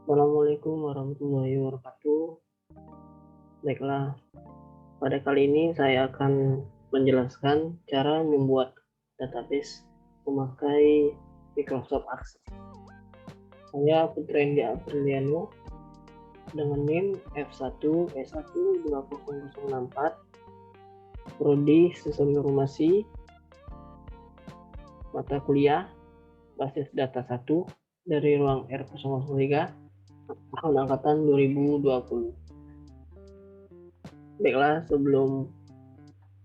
Assalamualaikum warahmatullahi wabarakatuh. Baiklah, pada kali ini saya akan menjelaskan cara membuat database memakai Microsoft Access. Saya Putrendi Apriliano dengan NIM F1E12064, Prodi Sistem Informasi, mata kuliah Basis Data 1 dari ruang R003, tahun angkatan 2020. Baiklah, sebelum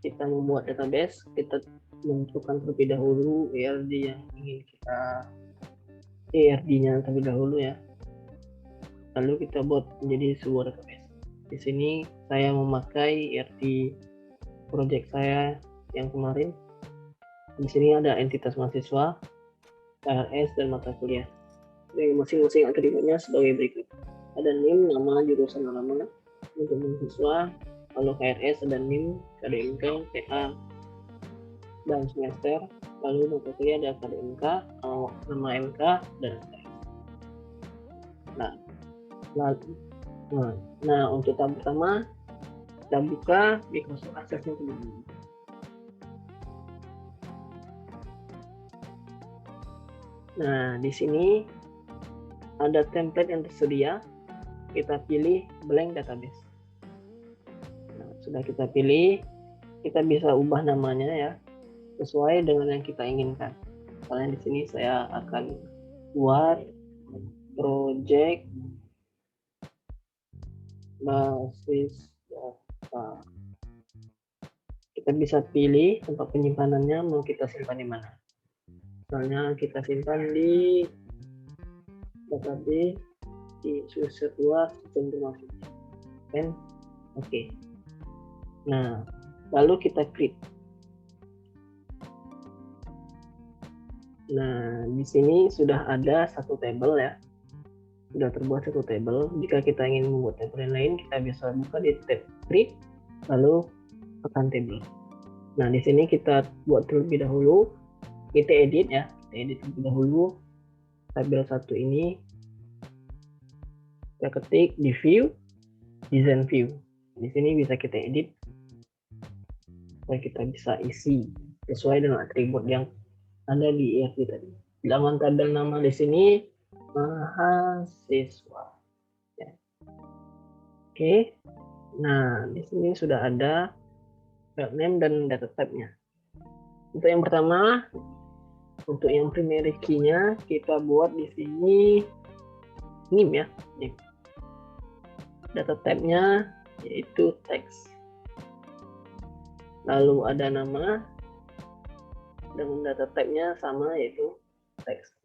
kita membuat database, kita menentukan terlebih dahulu ERD yang ingin kita ERD-nya terlebih dahulu ya. Lalu kita buat menjadi sebuah database. Di sini saya memakai ERD project saya yang kemarin. Di sini ada entitas mahasiswa, KRS, dan mata kuliah. Yang masing-masing atributnya sebagai berikut. Ada NIM, nama, jurusan, alamat untuk mahasiswa, lalu KRS ada NIM, KDMK, TA, dan semester, lalu mata kuliah ada KDMK, nama MK, dan nah, untuk tahap pertama kita buka Microsoft Access-nya dulu. Nah, di sini ada template yang tersedia. Kita pilih blank database. Nah, sudah kita pilih, kita bisa ubah namanya ya sesuai dengan yang kita inginkan. Misalnya di sini saya akan buat project basis data. Kita bisa pilih tempat penyimpanannya, mau kita simpan di mana. Misalnya kita simpan di database di sebuah sistem informasi. Kan? Oke. Nah, lalu kita klik. Nah, di sini sudah ada satu tabel ya. Sudah terbuat satu tabel. Jika kita ingin membuat tabel yang lain, kita bisa buka di tab create, lalu tekan tabel. Nah, di sini kita buat terlebih dahulu. Kita edit ya. Kita edit terlebih dahulu tabel 1 ini. Kita ketik di view, design view. Di sini bisa kita edit supaya kita bisa isi sesuai dengan atribut yang ada di ERD tadi. Bilangan tabel nama di sini mahasiswa. Ya. Oke. Nah, di sini sudah ada file name dan data type-nya. Untuk yang pertama, untuk yang primary key-nya kita buat di sini NIM ya. NIM. Data type-nya yaitu text. Lalu ada nama dengan data type-nya sama yaitu text.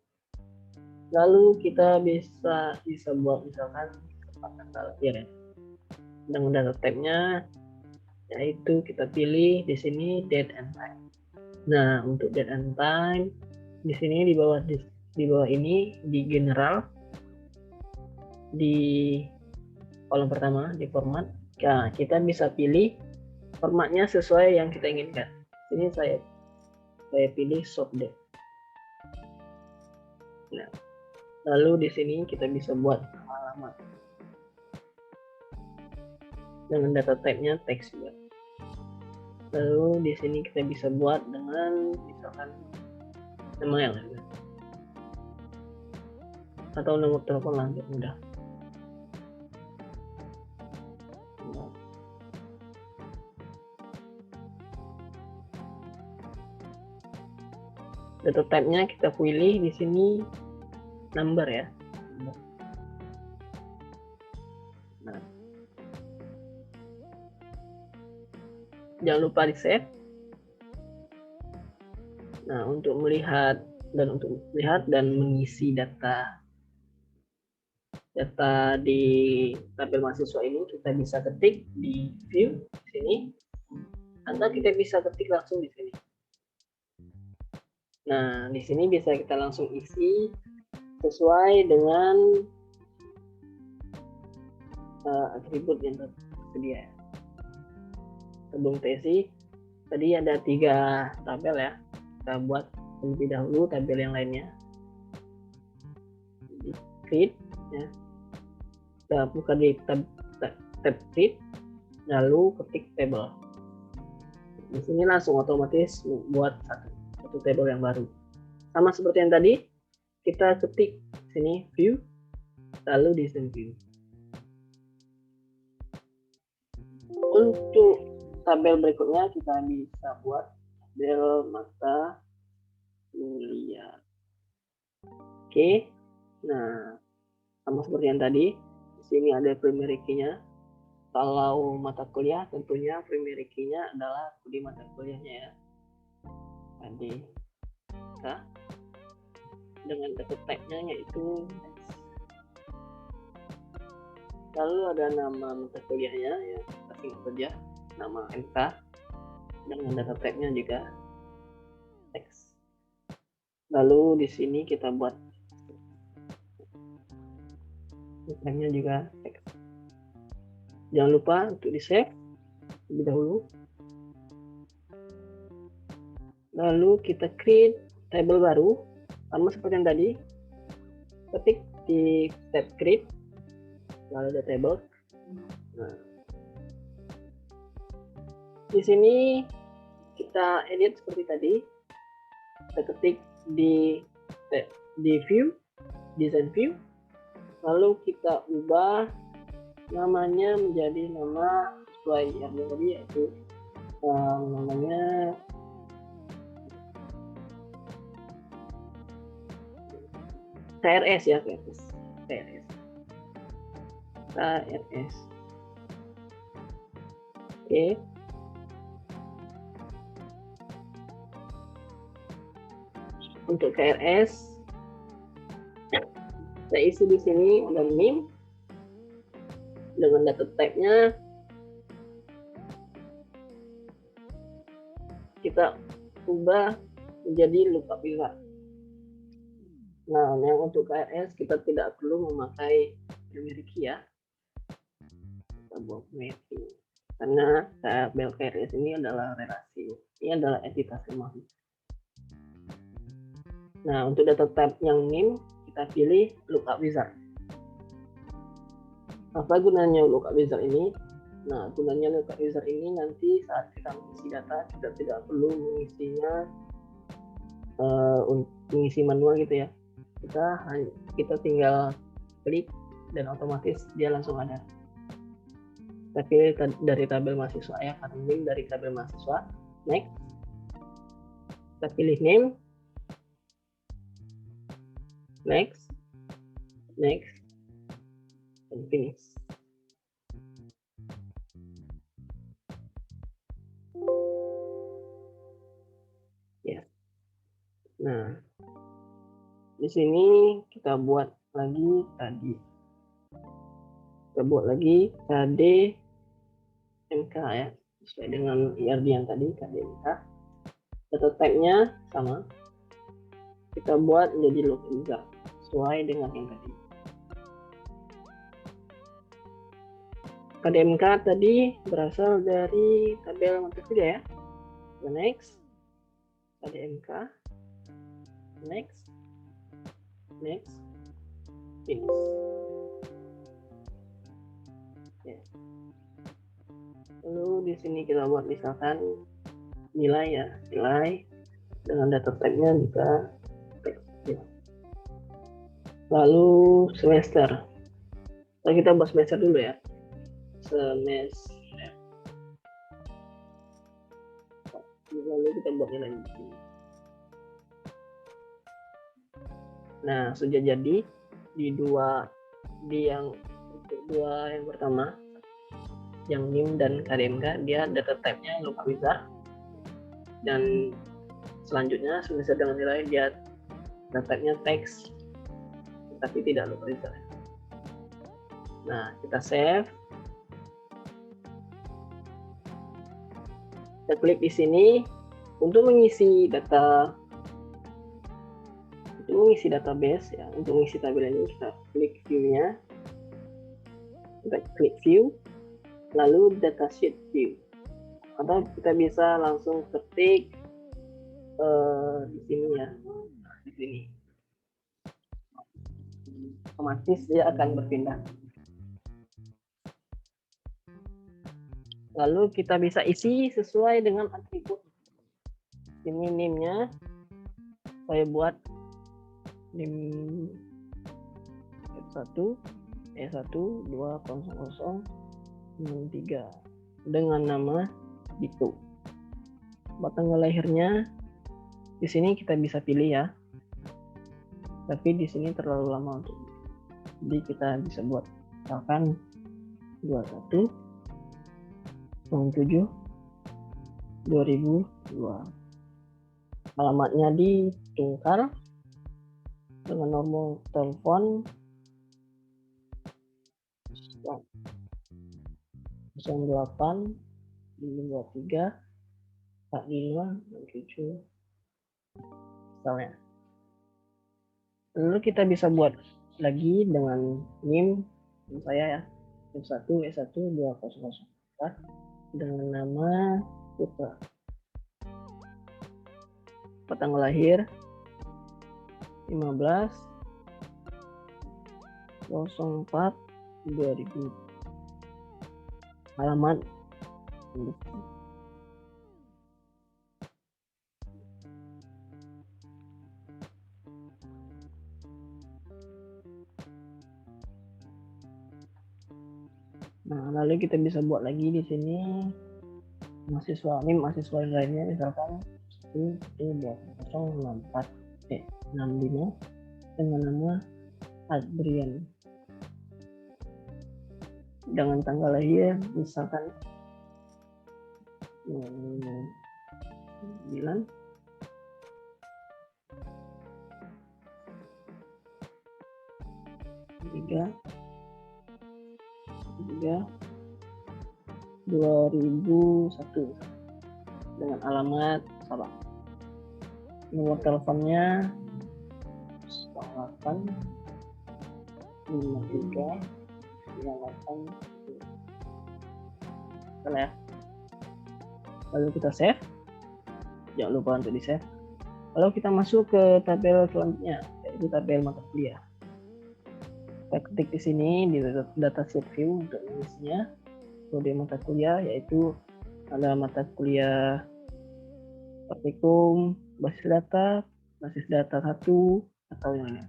Lalu kita bisa buat misalkan tanggal lahir ya. Dengan data type-nya yaitu kita pilih di sini date and time. Nah, untuk date and time di sini di bawah ini di general di kolom pertama di format. Nah, kita bisa pilih formatnya sesuai yang kita inginkan. Ini saya pilih short date. Nah, lalu di sini kita bisa buat alamat dengan data type-nya teks juga. Lalu di sini kita bisa buat dengan misalkan nama yang lain atau nomor telepon lanjut mudah. Data type-nya kita pilih di sini number ya. Nah, jangan lupa di save. Nah, untuk melihat dan mengisi data di tabel mahasiswa ini kita bisa ketik di view di sini atau kita bisa ketik langsung di sini. Nah, di sini bisa kita langsung isi sesuai dengan atribut yang tersedia. Sebelum isi, tadi ada 3 tabel ya. Kita buat terlebih dahulu tabel yang lainnya. Create ya. kita buka di tab create, lalu ketik table. Di sini langsung otomatis buat satu table yang baru. Sama seperti yang tadi, kita ketik sini view, lalu design view. Untuk tabel berikutnya kita bisa buat tabel mata kuliah. Oke, nah sama seperti yang tadi, di sini ada primary key-nya. Kalau mata kuliah tentunya primary key-nya adalah kode mata kuliahnya ya. Jadi kita dengan data type-nya yaitu lalu ada nama mata kuliahnya ya, kita singkat saja nama MK dengan data type-nya juga teks. Lalu di sini kita buat tag-nya juga teks. Jangan lupa untuk di save lebih dahulu. Lalu kita create table baru sama seperti yang tadi, ketik di tab create, lalu ada table. Nah, di sini kita edit seperti tadi, kita ketik di view, design view, lalu kita ubah namanya menjadi nama sesuai yang tadi, yaitu namanya KRS ya, KRS. Oke. Untuk KRS saya isi di sini ada NIM dengan data type-nya kita ubah menjadi lookup wizard. Nah, yang untuk KRS kita tidak perlu memakai primary key ya. Kita buat primary key. Karena tabel KRS ini adalah relasi. Ini adalah entitas semua. Nah, untuk data type yang NIM kita pilih lookup wizard. Apa gunanya lookup wizard ini? Nah, gunanya lookup wizard ini nanti saat kita mengisi data kita tidak perlu mengisinya mengisi manual gitu ya. Kita tinggal klik dan otomatis dia langsung ada. Kita pilih dari tabel mahasiswa ya, karena NIM dari tabel mahasiswa. Next, kita pilih name, next, dan finish. Ya. Nah, di sini kita buat lagi tadi. Kita buat lagi KD MK ya, sesuai dengan IRD yang tadi, KD MK. Data type-nya sama. Kita buat menjadi lookup wizard sesuai dengan yang tadi. KDMK tadi berasal dari tabel mata kuliah ya. Next, KDMK, next, finish. Ya. Lalu di sini kita buat misalkan nilai ya, nilai dengan data type-nya juga teks. Ya. Lalu semester. Nah, kita buat semester dulu ya. Semester. Lalu kita buat nilai di sini. Nah, sudah jadi di yang pertama, yang NIM dan KDMK, dia data type-nya lookup wizard, dan selanjutnya semester dengan nilai dia data type-nya teks, tapi tidak lookup wizard. Nah, kita save. Kita klik di sini untuk mengisi database ya. Untuk mengisi tabel ini kita klik view-nya, kita klik view, lalu datasheet view, atau kita bisa langsung ketik di sini ya, di sini otomatis dia akan berpindah. Lalu kita bisa isi sesuai dengan atribut. Ini NIM-nya saya buat NIM F1 E1 20063 dengan nama Dito. Buat tanggal lahirnya di sini kita bisa pilih ya. Tapi di sini terlalu lama untuk. Jadi kita bisa buat misalkan 21 07 2002. Alamatnya di Tungkar dengan nomor telepon 08 23 45 67 misalnya. Lalu kita bisa buat lagi dengan NIM saya ya, F1 E1 2004 dengan nama Putra. Tanggal lahir 15 04 2000. Alamat lalu kita bisa buat lagi di sini mahasiswa yang lainnya, misalkan 2064 65 dengan nama Adrian dengan tanggal lahir misalkan 9 3 2001 dengan alamat Sabang. Nomor teleponnya 08 53 98 ya. Lalu kita save, jangan lupa untuk di save. Lalu kita masuk ke tabel selanjutnya, yaitu tabel mata kuliah. Kita ketik di sini di datasheet view untuk isinya kode mata kuliah, yaitu ada mata kuliah praktikum, basis data 1 atau yang lainnya.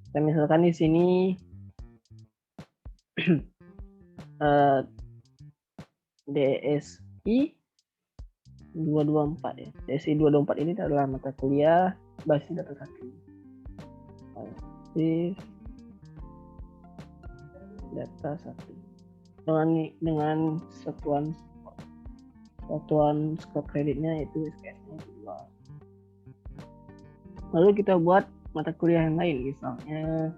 Kita misalkan di sini DSI 224 ya. DSI 224 ini adalah mata kuliah basis data 1. Basis data 1. Dengan satuan skop kreditnya itu SKS-nya 2. Lalu kita buat mata kuliah yang lain, misalnya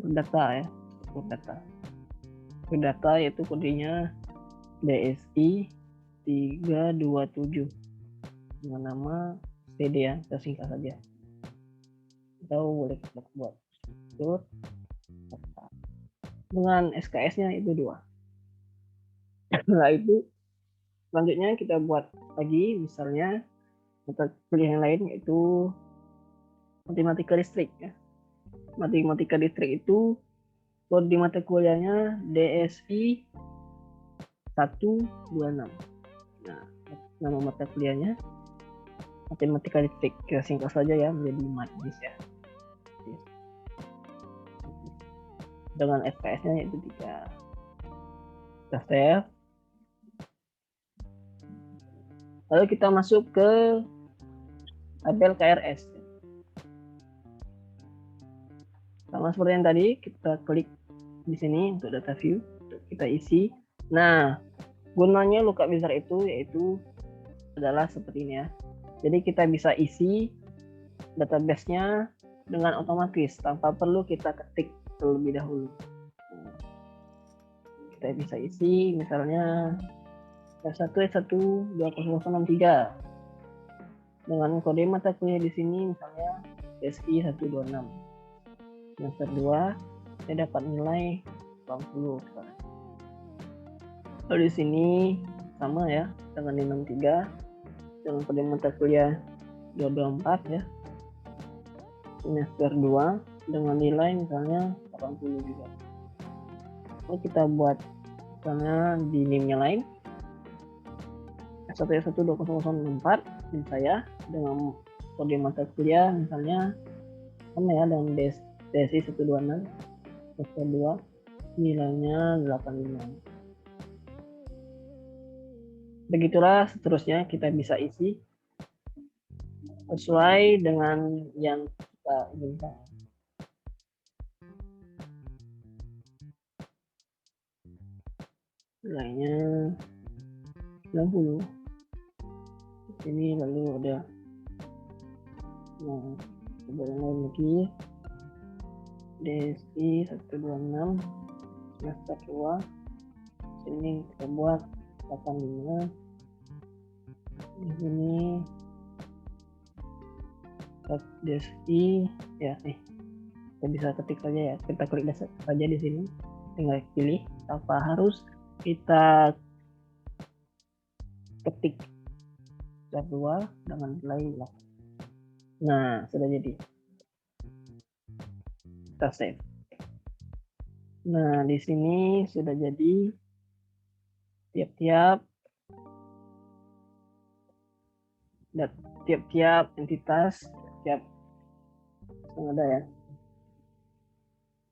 data ya, data yaitu kodenya DSI 327 dengan nama CD ya, kita singkat saja. Atau boleh kita buat dengan SKS-nya itu 2. Setelah itu selanjutnya kita buat lagi misalnya mata kuliah yang lain, yaitu matematika listrik ya. Matematika listrik itu kode mata kuliahnya DSI 126. Nah, nama mata kuliahnya matematika listrik, kita singkat saja ya menjadi MATLIS ya. Dengan SKS-nya yaitu 3. Kita save. Lalu kita masuk ke tabel KRS. Sama seperti yang tadi, kita klik di sini untuk data view, untuk kita isi. Nah, gunanya lookup wizard itu yaitu adalah seperti ini ya. Jadi kita bisa isi database-nya dengan otomatis tanpa perlu kita ketik terlebih dahulu. Kita bisa isi misalnya S1 2063 dengan kode mata kuliah di sini misalnya SI 126. Semester 2 saya dapat nilai 80. Lalu di sini sama ya dengan 63 dengan kode mata kuliah 224 ya. Semester 2 dengan nilai misalnya 80 juga. Lalu kita buat Misalnya di NIM-nya lain 1120004 NIM saya dengan kode mata kuliah misalnya sama ya dengan DSI 126 semester 2 nilainya 85. Begitulah seterusnya kita bisa isi sesuai dengan yang kita inginkan. Nilainya 90. Ini lalu ada coba yang lain lagi. DSI 126 semester 2. Sini kita buat 85. Di sini DSI ya kita bisa ketik saja ya, kita klik saja di sini, tinggal pilih tanpa harus kita ketik jadwal dengan nilai 8. Nah, sudah jadi. Kita save. Nah, di sini sudah jadi tiap-tiap entitas, tiap yang ada ya.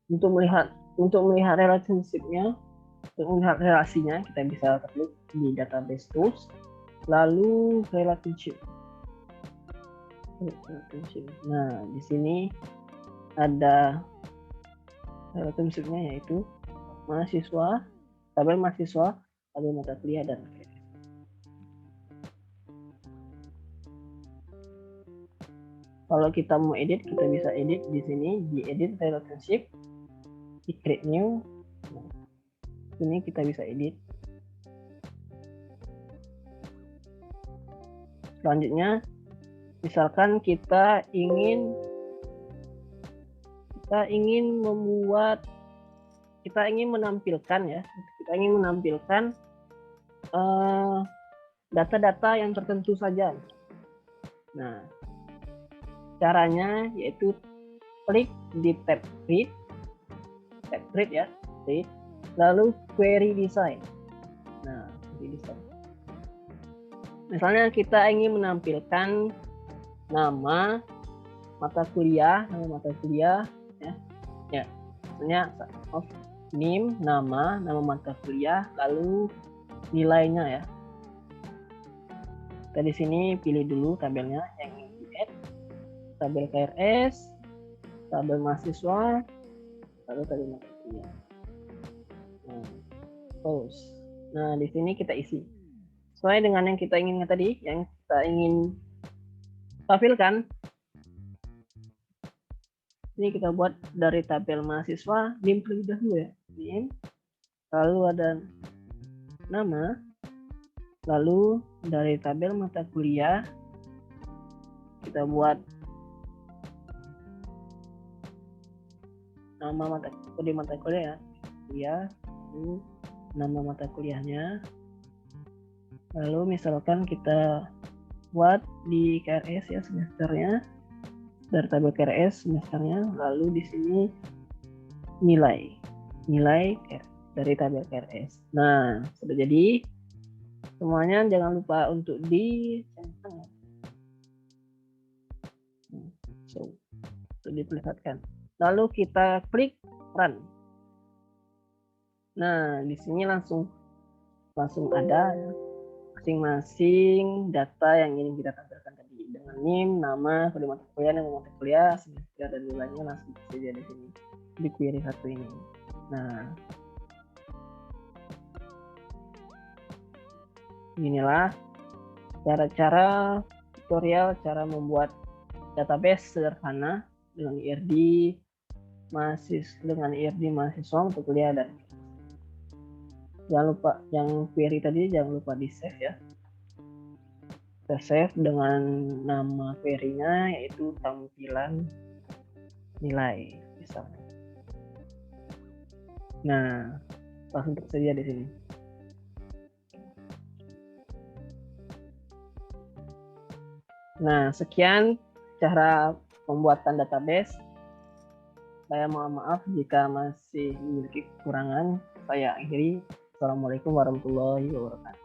Untuk melihat relationship-nya, untuk melihat relasinya, kita bisa klik di database tools, lalu relationship. Nah, di sini ada relationship-nya yaitu mahasiswa, tabel mahasiswa, tabel mata kuliah dan kalau kita mau edit, kita bisa edit di sini di edit relationship, di create new. Nah, ini kita bisa edit. Selanjutnya, misalkan kita ingin menampilkan data-data yang tertentu saja. Nah, caranya yaitu klik di tab read ya, read, lalu query design. Nah, query design. Misalnya kita ingin menampilkan nama mata kuliah ya. Misalnya NIM, nama mata kuliah, lalu nilainya ya. Kita di sini pilih dulu tabelnya yang ingin di-add. Tabel KRS, tabel mahasiswa, lalu tabel mata kuliah. Nah, di sini kita isi sesuai dengan yang kita inginkan tadi, yang kita ingin tampilkan. Ini kita buat dari tabel mahasiswa, NIM terlebih dahulu ya, NIM, lalu ada nama, lalu dari tabel mata kuliah kita buat nama kode mata kuliah ya, lalu nama mata kuliahnya, lalu misalkan kita buat di KRS ya semesternya, dari tabel KRS semesternya, lalu di sini nilai dari tabel KRS. Nah, sudah jadi semuanya. Jangan lupa untuk dicentang. Diperlihatkan. Lalu kita klik run. Nah, di sini langsung ada masing-masing data yang ingin kita tampilkan tadi dengan NIM, nama, kode mata kuliah, semester dan nilainya langsung saja di sini di query satu ini. Nah, inilah cara-cara tutorial cara membuat database sederhana dengan IRD mahasiswa mata kuliah dan jangan lupa yang query tadi jangan lupa di save ya. Kita save dengan nama query-nya yaitu tampilan nilai misalnya. Nah, langsung tersedia di sini. Nah, sekian cara pembuatan database. Saya mohon maaf jika masih memiliki kekurangan. Saya akhiri. Wassalamualaikum warahmatullahi wabarakatuh.